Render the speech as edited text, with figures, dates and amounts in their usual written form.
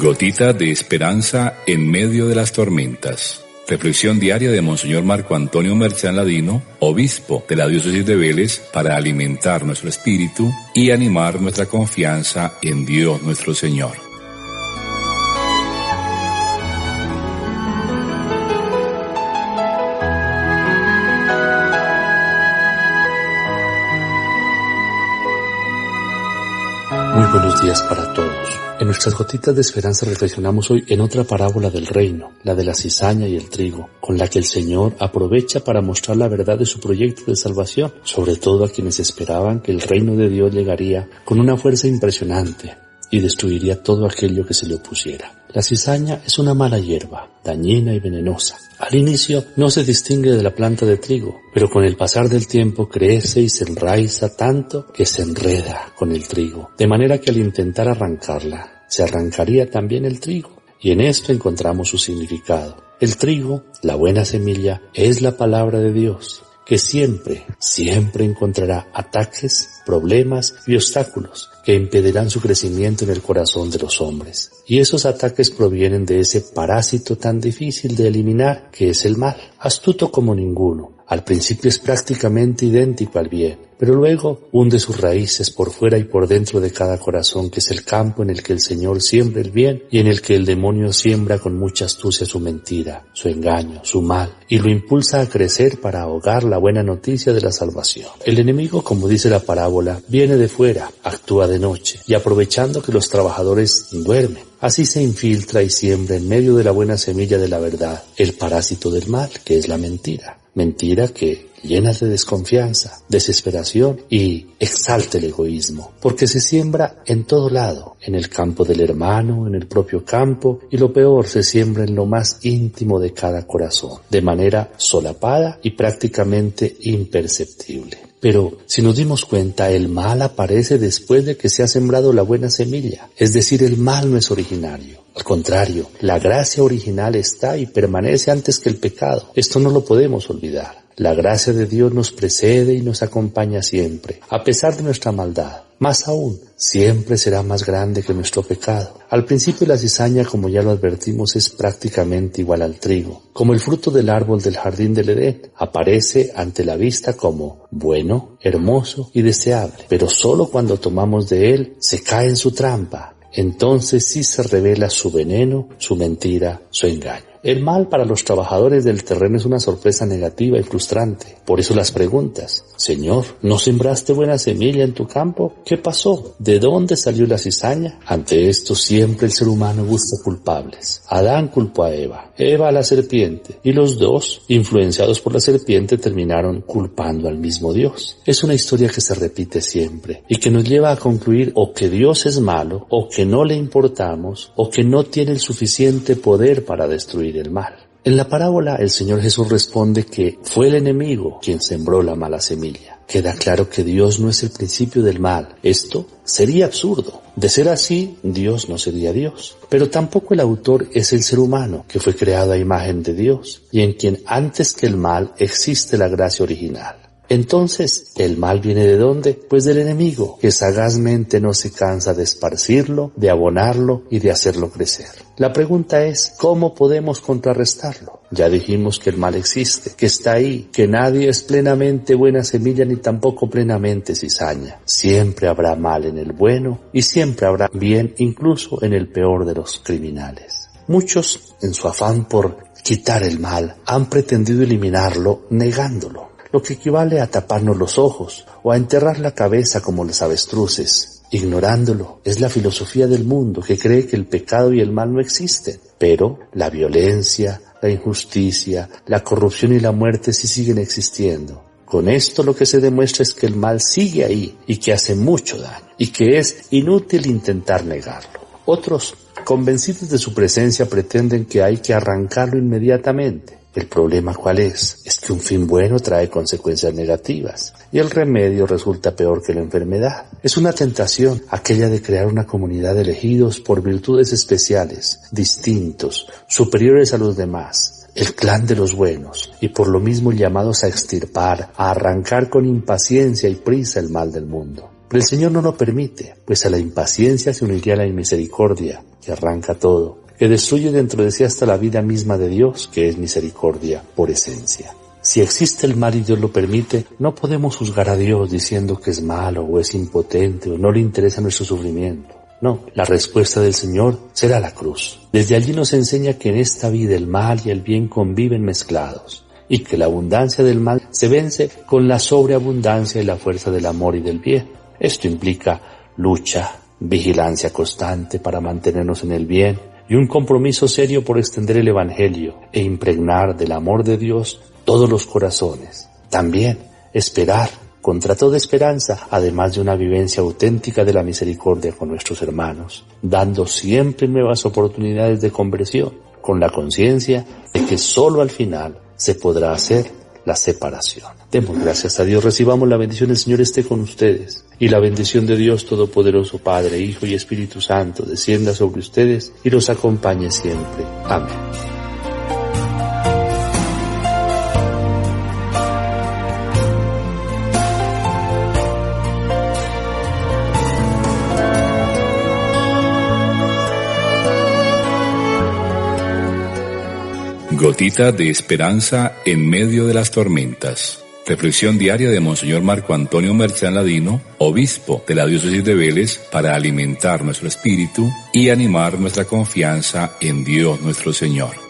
Gotita de esperanza en medio de las tormentas. Reflexión diaria de Monseñor Marco Antonio Merchán Ladino, obispo de la diócesis de Vélez, para alimentar nuestro espíritu y animar nuestra confianza en Dios nuestro Señor. Muy buenos días para todos. En nuestras gotitas de esperanza reflexionamos hoy en otra parábola del reino, la de la cizaña y el trigo, con la que el Señor aprovecha para mostrar la verdad de su proyecto de salvación, sobre todo a quienes esperaban que el reino de Dios llegaría con una fuerza impresionante y destruiría todo aquello que se le opusiera. La cizaña es una mala hierba, dañina y venenosa. Al inicio no se distingue de la planta de trigo, pero con el pasar del tiempo crece y se enraiza tanto que se enreda con el trigo, de manera que al intentar arrancarla, se arrancaría también el trigo. Y en esto encontramos su significado. El trigo, la buena semilla, es la palabra de Dios, que siempre encontrará ataques, problemas y obstáculos que impedirán su crecimiento en el corazón de los hombres. Y esos ataques provienen de ese parásito tan difícil de eliminar que es el mal, astuto como ninguno. Al principio es prácticamente idéntico al bien, pero luego hunde sus raíces por fuera y por dentro de cada corazón, que es el campo en el que el Señor siembra el bien y en el que el demonio siembra con mucha astucia su mentira, su engaño, su mal, y lo impulsa a crecer para ahogar la buena noticia de la salvación. El enemigo, como dice la parábola, viene de fuera, actúa de noche, y aprovechando que los trabajadores duermen, así se infiltra y siembra en medio de la buena semilla de la verdad el parásito del mal, que es la mentira. Mentira que llena de desconfianza, desesperación y exalta el egoísmo, porque se siembra en todo lado, en el campo del hermano, en el propio campo, y lo peor, se siembra en lo más íntimo de cada corazón, de manera solapada y prácticamente imperceptible. Pero si nos dimos cuenta, el mal aparece después de que se ha sembrado la buena semilla, es decir, el mal no es originario. Al contrario, la gracia original está y permanece antes que el pecado. Esto no lo podemos olvidar. La gracia de Dios nos precede y nos acompaña siempre, a pesar de nuestra maldad. Más aún, siempre será más grande que nuestro pecado. Al principio la cizaña, como ya lo advertimos, es prácticamente igual al trigo. Como el fruto del árbol del jardín del Edén, aparece ante la vista como bueno, hermoso y deseable. Pero solo cuando tomamos de él, se cae en su trampa. Entonces sí se revela su veneno, su mentira, su engaño. El mal para los trabajadores del terreno es una sorpresa negativa y frustrante. Por eso las preguntas: Señor, ¿no sembraste buena semilla en tu campo? ¿Qué pasó? ¿De dónde salió la cizaña? Ante esto siempre el ser humano busca culpables. Adán culpó a Eva, Eva a la serpiente, y los dos, influenciados por la serpiente, terminaron culpando al mismo Dios. Es una historia que se repite siempre y que nos lleva a concluir o que Dios es malo, o que no le importamos, o que no tiene el suficiente poder para destruir el mal. En la parábola el Señor Jesús responde que fue el enemigo quien sembró la mala semilla. Queda claro que Dios no es el principio del mal. Esto sería absurdo. De ser así, Dios no sería Dios. Pero tampoco el autor es el ser humano, que fue creado a imagen de Dios, y en quien antes que el mal existe la gracia original. Entonces, ¿el mal viene de dónde? Pues del enemigo, que sagazmente no se cansa de esparcirlo, de abonarlo y de hacerlo crecer. La pregunta es, ¿cómo podemos contrarrestarlo? Ya dijimos que el mal existe, que está ahí, que nadie es plenamente buena semilla ni tampoco plenamente cizaña. Siempre habrá mal en el bueno y siempre habrá bien incluso en el peor de los criminales. Muchos, en su afán por quitar el mal, han pretendido eliminarlo negándolo, lo que equivale a taparnos los ojos o a enterrar la cabeza como los avestruces. Ignorándolo es la filosofía del mundo, que cree que el pecado y el mal no existen, pero la violencia, la injusticia, la corrupción y la muerte sí siguen existiendo. Con esto lo que se demuestra es que el mal sigue ahí y que hace mucho daño y que es inútil intentar negarlo. Otros, convencidos de su presencia, pretenden que hay que arrancarlo inmediatamente. El problema, ¿cuál es? Es que un fin bueno trae consecuencias negativas y el remedio resulta peor que la enfermedad. Es una tentación aquella de crear una comunidad de elegidos por virtudes especiales, distintos, superiores a los demás, el clan de los buenos, y por lo mismo llamados a extirpar, a arrancar con impaciencia y prisa el mal del mundo. Pero el Señor no lo permite, pues a la impaciencia se uniría la misericordia, que arranca todo, que destruye dentro de sí hasta la vida misma de Dios, que es misericordia por esencia. Si existe el mal y Dios lo permite, no podemos juzgar a Dios diciendo que es malo o es impotente o no le interesa nuestro sufrimiento. No, la respuesta del Señor será la cruz. Desde allí nos enseña que en esta vida el mal y el bien conviven mezclados y que la abundancia del mal se vence con la sobreabundancia y la fuerza del amor y del bien. Esto implica lucha, vigilancia constante para mantenernos en el bien y un compromiso serio por extender el Evangelio e impregnar del amor de Dios todos los corazones. También esperar contra toda esperanza, además de una vivencia auténtica de la misericordia con nuestros hermanos, dando siempre nuevas oportunidades de conversión, con la conciencia de que solo al final se podrá hacer la separación. Demos gracias a Dios, recibamos la bendición del Señor esté con ustedes, y la bendición de Dios Todopoderoso, Padre, Hijo y Espíritu Santo, descienda sobre ustedes y los acompañe siempre. Amén. Gotita de esperanza en medio de las tormentas. Reflexión diaria de Monseñor Marco Antonio Merchán Ladino, obispo de la diócesis de Vélez, para alimentar nuestro espíritu y animar nuestra confianza en Dios nuestro Señor.